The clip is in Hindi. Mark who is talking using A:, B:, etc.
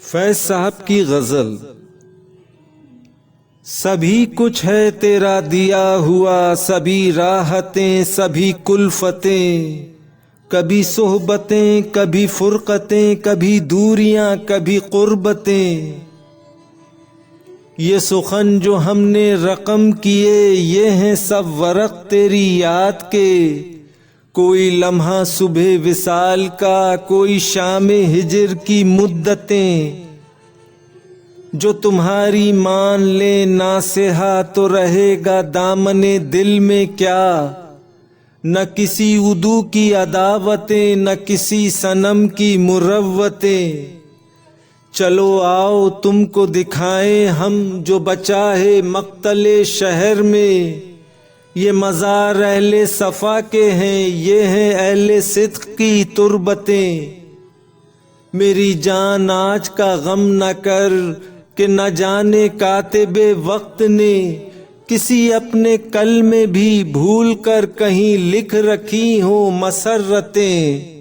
A: फैज साहब की गजल। सभी कुछ है तेरा दिया हुआ, सभी राहतें सभी कुल्फतें, कभी सोहबतें कभी फुरकतें, कभी दूरियां कभी कुर्बतें। ये सुखन जो हमने रकम किए, ये हैं सब वरक तेरी याद के। कोई लम्हा सुबह विसाल का, कोई शाम हिजर की मुद्दतें। जो तुम्हारी मान ले नासेहा, तो रहेगा दामने दिल में क्या। न किसी उदू की अदावतें, न किसी सनम की मुरव्वतें। चलो आओ तुमको दिखाएं हम, जो बचा है मक्तले शहर में। ये मज़ार अहले सफ़ा के हैं, ये हैं अहले सिद्क़ की तुरबतें। मेरी जान आज का गम न कर, कि न जाने कातिबे वक्त ने किसी अपने कल में भी भूल कर कहीं लिख रखी हो मसर्रतें।